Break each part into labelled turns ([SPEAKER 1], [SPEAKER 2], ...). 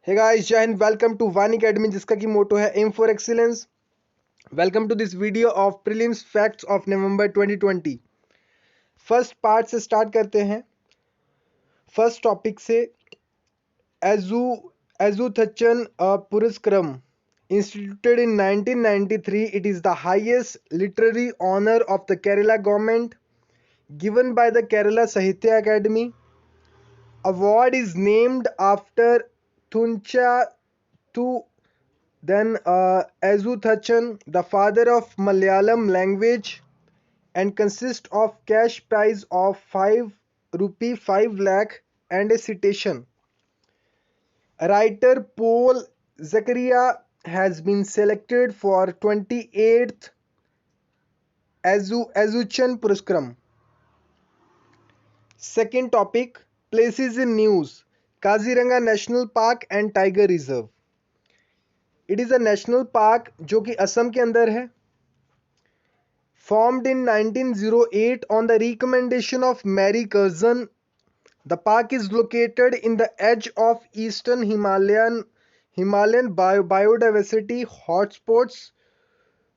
[SPEAKER 1] Hey guys, Jai Hind, welcome to Vani Academy जिसका की motto है aim for excellence. Welcome to this video of prelims facts of November 2020। First part से start करते हैं। First topic से एजू Ezhuthachan Puraskaram instituted in 1993. It is the highest literary honor of the Kerala government, given by the Kerala Sahitya Academy. Award is named after Thuncha Thu. Then Azuthachan, the father of Malayalam language, and consists of cash prize of 5 rupee 5 lakh and a citation. Writer Paul Zakaria has been selected for 28th Azuchan Puruskaram. Second topic, places in news. Kaziranga National Park and Tiger Reserve. It is a national park जो कि असम के अंदर है. Formed in 1908 on the recommendation of Mary Curzon, the park is located in the edge of eastern Himalayan biodiversity hotspots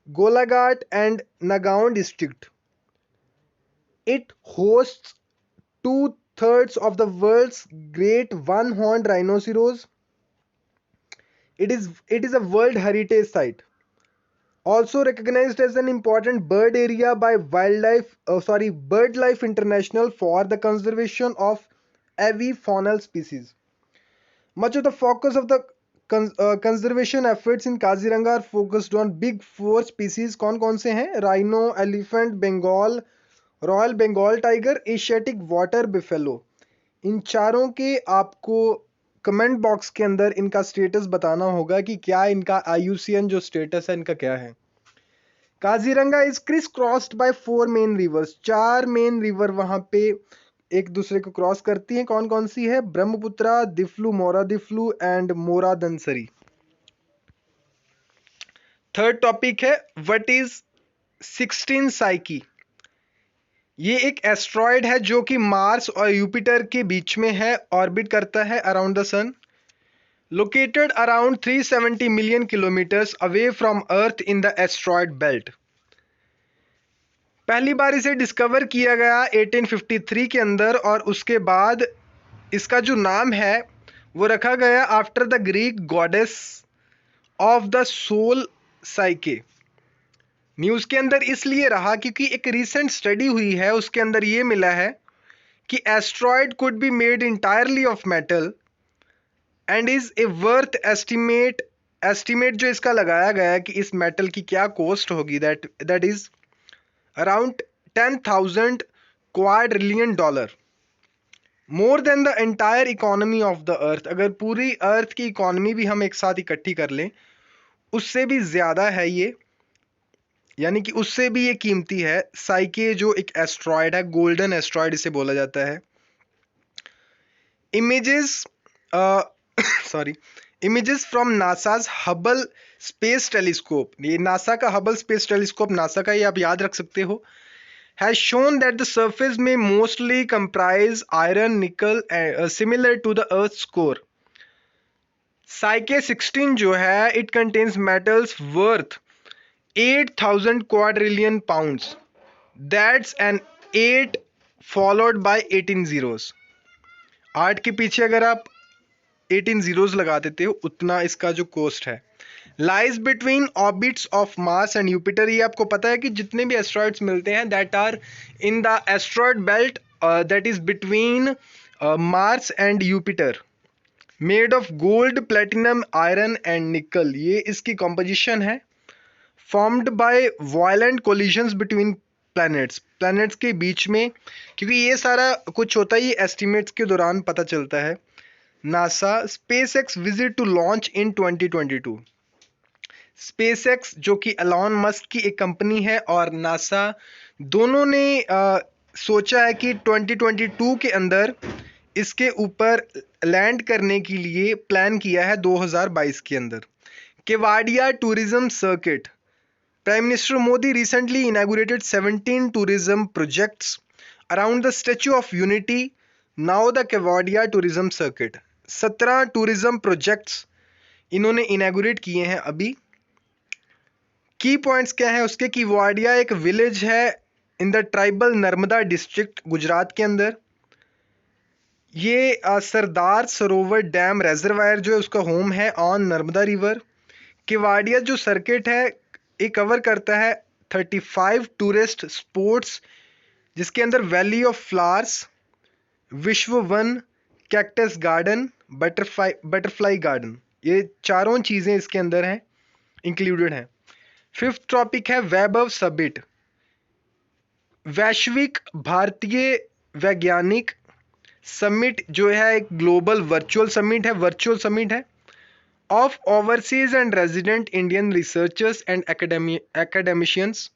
[SPEAKER 1] Golaghat and Nagaon district. It hosts two-thirds of the world's great one-horned rhinoceros. It is a World Heritage Site. Also recognized as an important bird area by BirdLife International for the conservation of avifaunal species. Much of the focus of the conservation efforts in Kaziranga are focused on big four species. कौन कौन से हैं? Rhino, elephant, Bengal, Royal Bengal tiger, Asiatic water buffalo. इन चारों के आपको comment box के अंदर इनका स्टेटस बताना होगा कि क्या इनका IUCN जो स्टेटस है इनका क्या है। Kaziranga is criss crossed by 4 main rivers. 4 main river वहां पे एक दूसरे को क्रॉस करती हैं। कौन कौन सी है? ब्रह्मपुत्रा, दिफ्लू, मोरा दिफ्लू एंड मोरा दनसरी। थर्ड टॉपिक है व्हाट इज 16 साइकी। ये एक एस्ट्रॉयड है जो कि मार्स और यूपिटर के बीच में है, ऑर्बिट करता है around the sun. Located around 370 million kilometres away from earth in the asteroid belt. पहली बार इसे डिस्कवर किया गया 1853 के अंदर, और उसके बाद इसका जो नाम है वो रखा गया after the Greek goddess of the soul Psyche. News के अंदर इसलिए रहा क्योंकि एक रीसेंट स्टडी हुई है, उसके अंदर ये मिला है कि asteroid could be made entirely of metal and is a worth estimate जो इसका लगाया गया कि इस मेटल की क्या कॉस्ट होगी, that is around 10,000 quadrillion dollar, more than the entire economy of the earth. अगर पूरी अर्थ की इकोनॉमी भी हम एक साथ इकट्ठी कर लें उससे भी ज्यादा है ये, यानी कि उससे भी ये कीमती है। साइके जो एक एस्ट्रॉयड है, गोल्डन एस्ट्रॉयड इसे बोला जाता है। Images images from NASA's Hubble space telescope, ये नासा का हबल स्पेस टेलीस्कोप नासा का, ये आप याद रख सकते हो, has shown that the surface may mostly comprise iron, nickel, similar to the Earth's core. Psyche 16 जो है, it contains metals worth 8,000 quadrillion pounds. That's an 8 followed by 18 zeros. 8 के पीछे अगर आप 18 zeros लगा देते हो उतना इसका जो कॉस्ट है। Lies between orbits of Mars and Jupiter. ये आपको पता है कि जितने भी एस्ट्रॉयड्स मिलते हैं that are in the asteroid belt that is between Mars and Jupiter, made of gold, platinum, iron and nickel. ये इसकी कॉम्पोजिशन है। Formed by violent collisions between planets के बीच में, क्योंकि ये सारा कुछ होता है ये एस्टिमेट्स के दौरान पता चलता है। NASA SpaceX visit to launch in 2022। SpaceX जो कि एलॉन मस्क की एक कंपनी है और नासा दोनों ने सोचा है कि 2022 के अंदर इसके ऊपर लैंड करने के लिए प्लान किया है 2022 के अंदर। Kevadia tourism circuit. Prime minister Modi recently inaugurated 17 tourism projects around the Statue of Unity, now the Kevadia tourism circuit. 17 tourism projects इन्होंने इनैगुरेट किए हैं अभी। की पॉइंट्स क्या है उसके कि वाडिया एक विलेज है in the tribal Narmada district Gujarat के अंदर। ये सरदार सरोवर डैम रेजरवायर जो है उसका होम है ऑन नर्मदा रिवर। केवाडिया जो सर्किट है ये कवर करता है 35 टूरिस्ट स्पॉट्स, जिसके अंदर वैली ऑफ फ्लावर्स, विश्व one, cactus garden, butterfly garden, ये चारों चीज़ें इसके अंदर हैं, इंक्लूडेड हैं। फिफ्थ टॉपिक है वैभव समिट, वैश्विक भारतीय वैज्ञानिक समिट जो है एक ग्लोबल वर्चुअल समिट है of overseas and resident Indian researchers and academicians.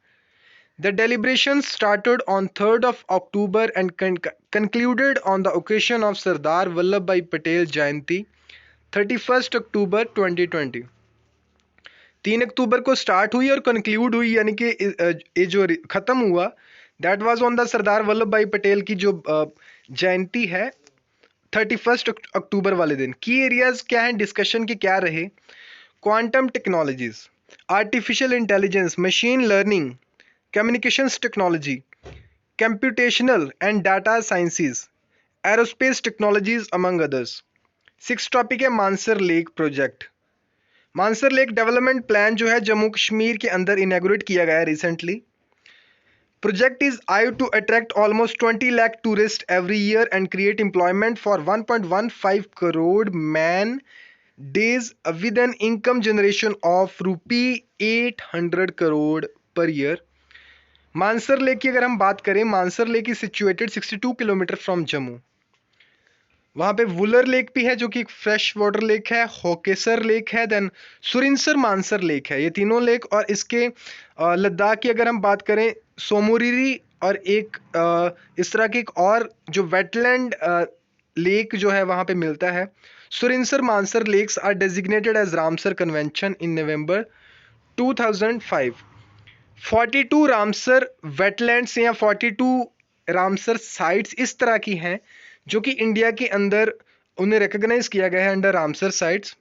[SPEAKER 1] The deliberations started on 3rd of October and concluded on the occasion of Sardar Vallabhbhai Patel Jayanti 31st October 2020. 3 अक्टूबर को start हुई और conclude हुई, यानी कि ये जो खत्म हुआ that was on the Sardar Vallabh भाई पटेल की जो जयंती है 31 अक्टूबर वाले दिन। की एरियाज क्या हैं डिस्कशन के, क्या रहे? Quantum technologies, artificial intelligence, machine learning, communications technology, computational and data sciences, aerospace technologies among others. Six topic है Mansar lake project. Mansar lake development plan जो है जम्मू कश्मीर के अंदर इनैगुरेट किया गया है recently. Project is eye to attract almost 20 lakh tourist every year and create employment for 1.15 crore man days with an income generation of ₹800 crore per year. Mansar lake की अगर हम बात करें, Mansar lake is situated 62 kilometre from Jammu. वहाँ पे वुलर लेक भी है जो कि एक फ्रेश वाटर लेक है, होकेसर लेक है, देन सुरिनसर मानसर लेक है। ये तीनों लेक, और इसके लद्दाख की अगर हम बात करें सोमोरिरी, और एक इस तरह की एक और जो वेटलैंड लेक जो है वहाँ पे मिलता है। Surinsar Mansar lakes are designated as Ramsar convention in November 2005। 42 Ramsar wetlands या 42 रामसर साइट्स इस तरह की हैं जो कि इंडिया के अंदर उन्हें रिकॉग्नाइज किया गया है अंडर रामसर साइट्स।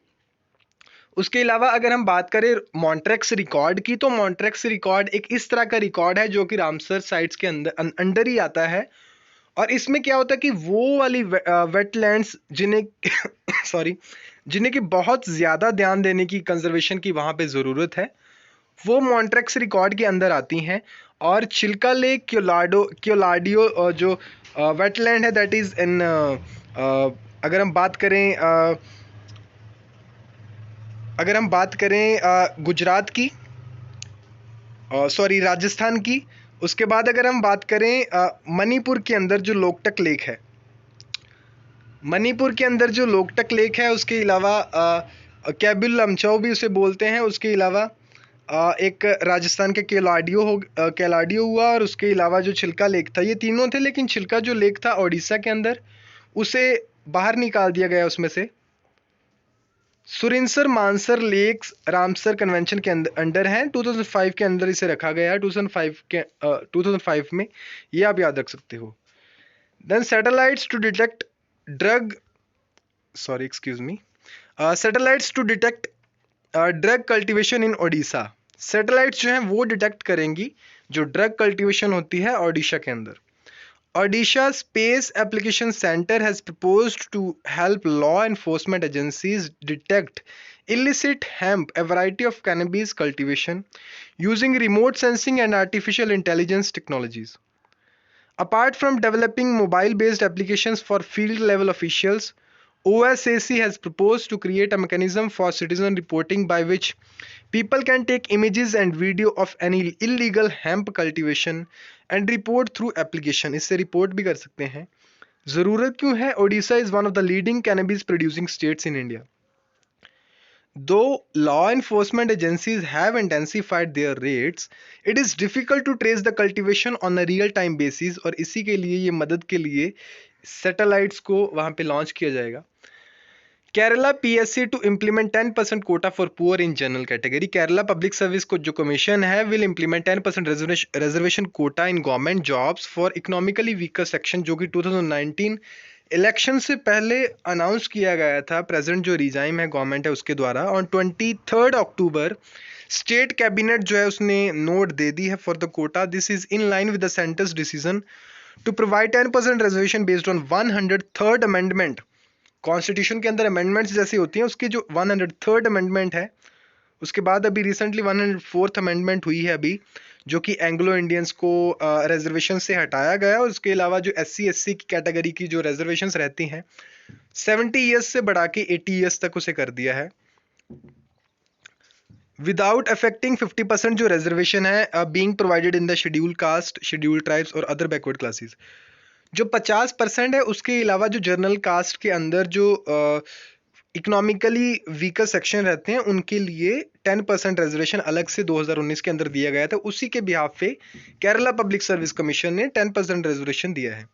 [SPEAKER 1] उसके अलावा अगर हम बात करें मॉन्ट्रेक्स रिकॉर्ड की, तो मॉन्ट्रेक्स रिकॉर्ड एक इस तरह का रिकॉर्ड है जो कि रामसर साइट्स के अंदर ही आता है। और इसमें क्या होता है कि वो वाली वेटलैंड्स जिन्हें सॉरी जिन्हें कि बहुत ज़्यादा ध्यान देने की, कंजर्वेशन की वहाँ पे ज़रूरत है, वो मॉन्ट्रेक्स रिकॉर्ड के अंदर आती हैं। और चिल्का लेक क्योलाडियो जो वेटलैंड है दैट इज़ इन अगर हम बात करें गुजरात की, सॉरी राजस्थान की। उसके बाद अगर हम बात करें मणिपुर के अंदर जो लोकटक लेक है, मणिपुर के अंदर जो लोकटक लेक है, उसके अलावा कैबिल लमचाओ भी उसे बोलते हैं। उसके अलावा एक राजस्थान के केलाडियो हुआ, और उसके अलावा जो चिल्का लेक था, ये तीनों थे। लेकिन चिल्का जो लेक था ओडिशा के अंदर, उसे बाहर निकाल दिया गया उसमें से। Surinsar Mansar lakes Ramsar convention के अंडर हैं, 2005 के अंदर इसे रखा गया है, 2005 में, ये आप याद रख सकते हो। Then satellites to detect drug cultivation in Odisha. Satellites जो हैं वो डिटेक्ट करेंगी जो ड्रग कल्टीवेशन होती है ओडिशा के अंदर। Odisha Space Application Center has proposed to help law enforcement agencies detect illicit hemp, a variety of cannabis cultivation, using remote sensing and artificial intelligence technologies. Apart from developing mobile-based applications for field-level officials, OSAC has proposed to create a mechanism for citizen reporting by which people can take images and video of any illegal hemp cultivation and report through application. इससे report भी कर सकते हैं। ज़रूरत क्यों है? Odisha is one of the leading cannabis producing states in India. Though law enforcement agencies have intensified their raids, it is difficult to trace the cultivation on a real-time basis, और इसी के लिए ये मदद के लिए सैटेलाइट्स को वहाँ पे लॉन्च किया जाएगा। Kerala PSC to implement 10% quota for poor in general category. Kerala public service को जो कमीशन है will implement 10% reservation quota in government jobs for economically weaker section, जो कि 2019 इलेक्शन से पहले अनाउंस किया गया था, प्रेजेंट जो रिजाइम है गवर्नमेंट है उसके द्वारा, ऑन 23 अक्टूबर स्टेट कैबिनेट जो है उसने नोट दे दी है for the quota. This is in line with the centre's decision to provide 10% reservation based on 103rd amendment. Constitution के अंदर अमेंडमेंट्स जैसी होती हैं, उसकी जो 103rd अमेंडमेंट है, उसके बाद अभी रिसेंटली 104th अमेंडमेंट हुई है अभी, जो कि एंग्लो इंडियंस को रिजर्वेशन से हटाया गया, और उसके अलावा जो SC की कैटेगरी की जो रिजर्वेशंस रहती हैं 70 ईयर्स से बढ़ा के 80 ईयर्स तक उसे कर दिया है, विदाउट अफेक्टिंग 50% जो रिजर्वेशन है being provided in the schedule caste, schedule tribes और अदर बैकवर्ड क्लासेस। जो 50% है उसके अलावा जो जनरल कास्ट के अंदर जो इकोनॉमिकली वीकर सेक्शन रहते हैं उनके लिए 10% रिजर्वेशन अलग से 2019 के अंदर दिया गया था। उसी के बिहाफ पे केरला पब्लिक सर्विस कमीशन ने 10% रिजर्वेशन दिया है।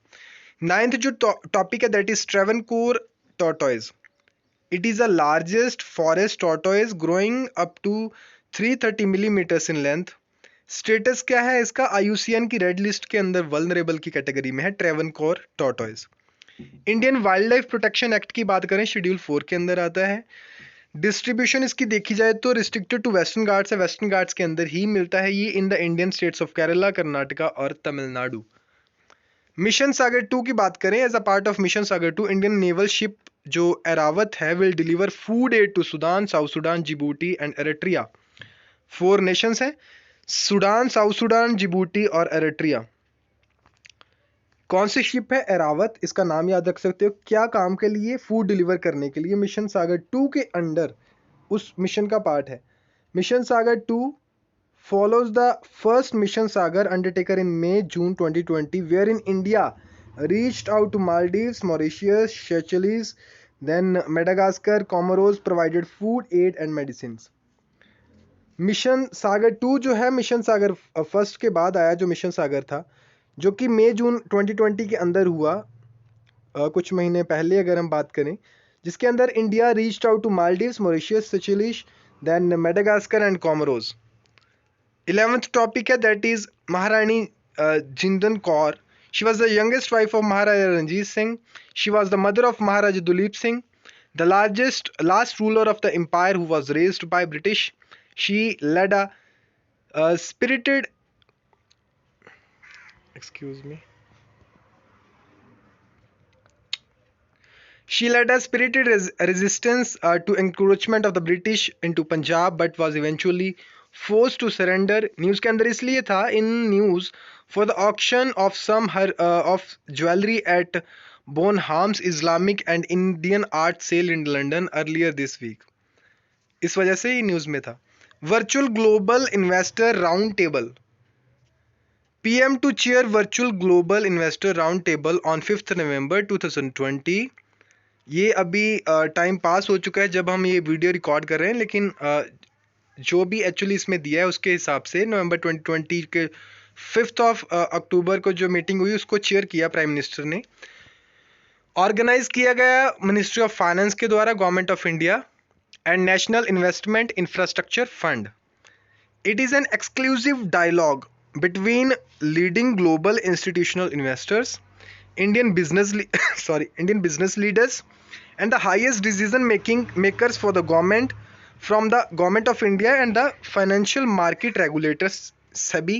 [SPEAKER 1] 9th जो टॉपिक है that is Travancore tortoise. It is the largest forest tortoise growing up to 330 millimetres in length. Status क्या है इसका? IUCN की रेड लिस्ट के अंदर वल्नरेबल की कैटेगरी में है Travancore tortoise. Indian wild life protection act की बात करें, शेड्यूल 4 के अंदर आता है। डिस्ट्रीब्यूशन इसकी देखी जाए तो रिस्ट्रिक्टेड टू वेस्टर्न घाट्स है, वेस्टर्न घाट्स के अंदर ही मिलता है ये, in the Indian states of Kerala, Karnataka और तमिलनाडु। मिशन सागर 2 की बात करें, as a part of mission Sagar 2 Indian naval ship जो एरावत है will deliver food aid to Sudan, South Sudan, Djibouti and Eritrea. 4 nations हैं, सूडान, साउथ सूडान, जिबूटी और एरिट्रिया। कौन सी ship है? एरावत। इसका नाम याद रख सकते हो। क्या काम के लिए? फूड डिलीवर करने के लिए। मिशन सागर 2 के अंडर उस मिशन का पार्ट है। Mission Sagar 2 follows the first mission Sagar undertaken in May-June 2020, wherein India reached out to Maldives, Mauritius, Seychelles, then Madagascar, Comoros, provided food, aid and medicines. Mission Sagar 2 जो है, mission सागर first के बाद आया जो mission सागर था, जो कि मई-जून 2020 के अंदर हुआ, कुछ महीने पहले अगर हम बात करें, जिसके अंदर India reached out to Maldives, Mauritius, Seychelles, then Madagascar and Comoros. 11th topic है that is Maharani Jindan Kaur. She was the youngest wife of Maharaja Ranjit Singh. She was the mother of Maharaja Duleep Singh, the last ruler of the empire who was raised by British. She led a spirited excuse me she led a spirited resistance to encroachment of the British into Punjab, but was eventually forced to surrender. News के अंदर इसलिए था, in news for the auction of some of jewelry at Bonham's Islamic and Indian art sale in London earlier this week. इस वजह से ही news में था। Virtual global investor round table. PM to chair virtual global investor round table on 5th November 2020। ये अभी time pass हो चुका है जब हम ये वीडियो रिकॉर्ड कर रहे हैं, लेकिन जो भी एक्चुअली इसमें दिया है उसके हिसाब से नवंबर 2020 के 5 अक्टूबर को जो मीटिंग हुई उसको चेयर किया प्राइम मिनिस्टर ने। ऑर्गेनाइज किया गया मिनिस्ट्री ऑफ फाइनेंस के द्वारा, government of India and national investment infrastructure fund. It is an exclusive dialogue between leading global institutional investors, Indian business leaders and the highest decision makers for the government, from the government of India and the financial market regulators SEBI।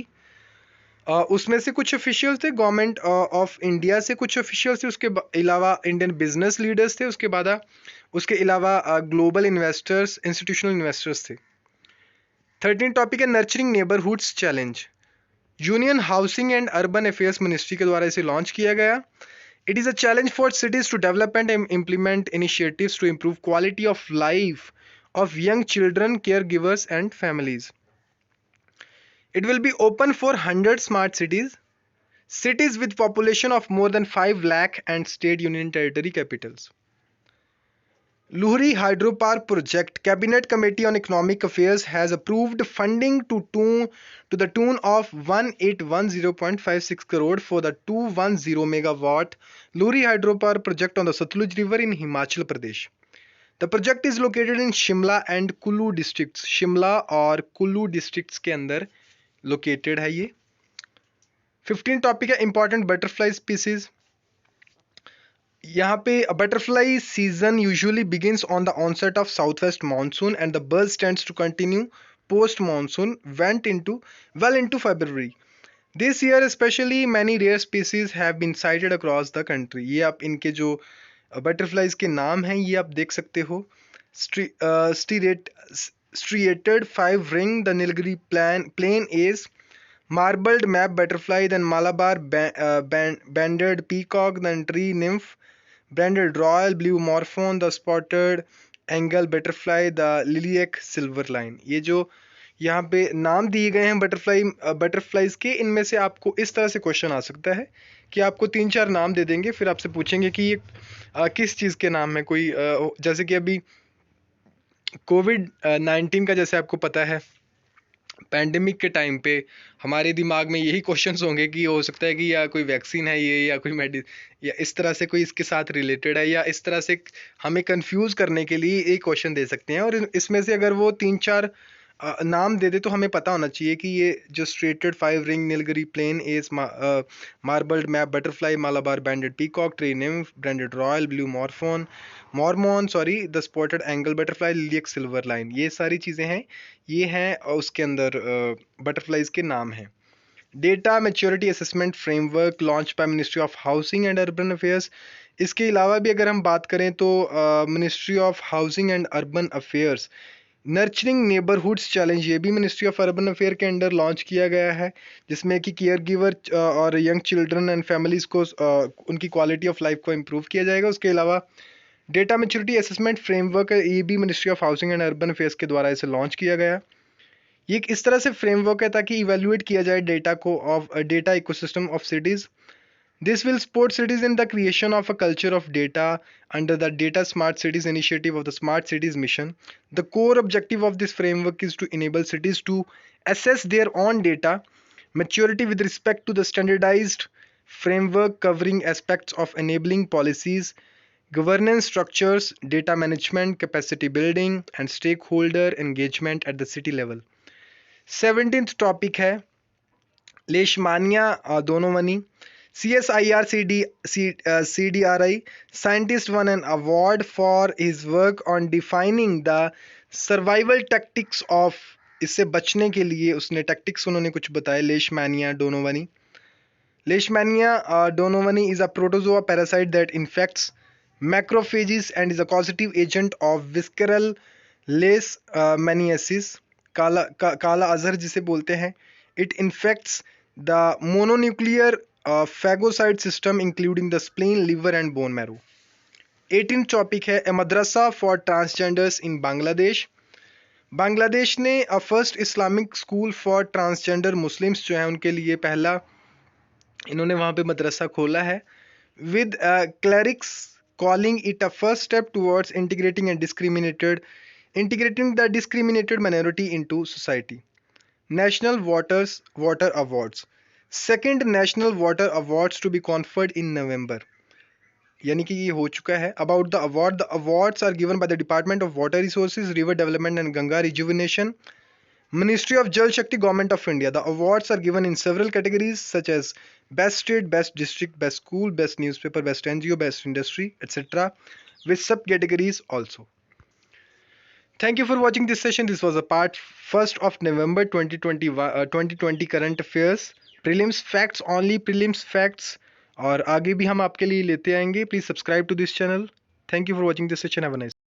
[SPEAKER 1] उसमें से कुछ official थे government of India से, कुछ official थे, उसके अलावा Indian business leaders थे, उसके अलावा ग्लोबल इन्वेस्टर्स, इंस्टीट्यूशनल इन्वेस्टर्स थे। 13 टॉपिक है nurturing neighbourhoods challenge. Union housing and urban affairs ministry के द्वारा इसे लॉन्च किया गया। It is a challenge for cities to develop and implement initiatives to improve quality of life of young children, care givers and families. It will be open for 100 smart cities with population of more than 5 lakh and state union territory capitals. Luhri Hydropower Project, Cabinet Committee on Economic Affairs has approved funding to the tune of 1810.56 crore for the 210 megawatt Luhri Hydropower Project on the Satluj River in Himachal Pradesh. The project is located in Shimla and Kullu districts. Shimla और Kullu districts के अंदर located है ये। 15 topic है important butterfly species. यहाँ पे butterfly season usually begins on the onset of south west monsoon and the birds tends to continue post monsoon well into February. This year specially many rare species have been sighted across the country. ये आप इनके जो butterflies के नाम हैं ये आप देख सकते हो. Striated five ring the Nilgiri plain ace, marbled map butterfly, then Malabar banded peacock, then tree nymph, branded royal blue morphone, the spotted angle butterfly, the lilac silver line. ये जो यहाँ पे नाम दिए गए हैं बटरफ्लाइज के, इनमें से आपको इस तरह से क्वेश्चन आ सकता है कि आपको 3-4 नाम दे देंगे, फिर आपसे पूछेंगे कि ये किस चीज़ के नाम है. कोई जैसे कि अभी कोविड-19 का जैसे आपको पता है, पैंडेमिक के टाइम पे हमारे दिमाग में यही क्वेश्चंस होंगे कि हो सकता है कि या कोई वैक्सीन है ये, या कोई या इस तरह से कोई इसके साथ रिलेटेड है, या इस तरह से हमें कंफ्यूज करने के लिए एक क्वेश्चन दे सकते हैं. और इसमें से अगर वो 3-4 नाम दे दे तो हमें पता होना चाहिए कि ये जो striated five ring Nilgiri plain ace, marbled map butterfly, Malabar banded peacock, tree nymph, branded royal blue mormon the spotted angle butterfly, lilac silver line, ये सारी चीज़ें हैं. ये हैं उसके अंदर बटरफ्लाइज के नाम हैं. Data maturity assessment framework launch by ministry of housing and urban affairs. इसके अलावा भी अगर हम बात करें तो ministry of housing and urban affairs nurturing neighbourhoods challenge, ये भी मिनिस्ट्री ऑफ अर्बन अफेयर के अंडर लॉन्च किया गया है, जिसमें कि केयर गिवर और यंग चिल्ड्रन एंड फैमिलीज को उनकी क्वालिटी ऑफ लाइफ को इम्प्रूव किया जाएगा. उसके अलावा डेटा मैच्योरिटी असेसमेंट फ्रेमवर्क, ये भी ministry of housing and urban affairs के द्वारा इसे लॉन्च किया गया. ये एक इस तरह से फ्रेमवर्क है ताकि इवेल्युएट किया जाए डेटा को of data ecosystem of cities. This will support cities in the creation of a culture of data under the Data Smart Cities initiative of the Smart Cities Mission. The core objective of this framework is to enable cities to assess their own data maturity with respect to the standardized framework covering aspects of enabling policies, governance structures, data management, capacity building, and stakeholder engagement at the city level. 17th topic है लेशमानिया डोनोवनी. CSIR CDRI scientist won an award for his work on defining the survival tactics of, इससे बचने के लिए उसने tactics उन्होंने कुछ बताए. लेशमानिया डोनोवनी is a protozoa parasite that infects macrophages and is a causative agent of visceral leishmaniasis, काला अजहर जिसे बोलते हैं. It infects the mononuclear phagocyte system including the spleen, liver and bone marrow. 18th topic है a madrasa for transgenders in Bangladesh. Bangladesh ने first Islamic school for transgender Muslims जो है उनके लिए पहला इन्होंने वहाँ पे मदरसा खोला है, with clerics calling it a first step towards integrating the discriminated minority into society. National Water Awards. Second National Water Awards to be conferred in November. यानी कि ये हो चुका है. About the award, the awards are given by the Department of Water Resources, River Development and Ganga Rejuvenation, Ministry of Jal Shakti, Government of India. The awards are given in several categories such as Best State, Best District, Best School, Best Newspaper, Best NGO, Best Industry, etc. with subcategories also. Thank you for watching this session. This was a part 1st of November 2020 current affairs. Prelims facts only, prelims facts, और आगे भी हम आपके लिए लेते आएंगे. Please subscribe to this channel. Thank you for watching this session. Have a nice day.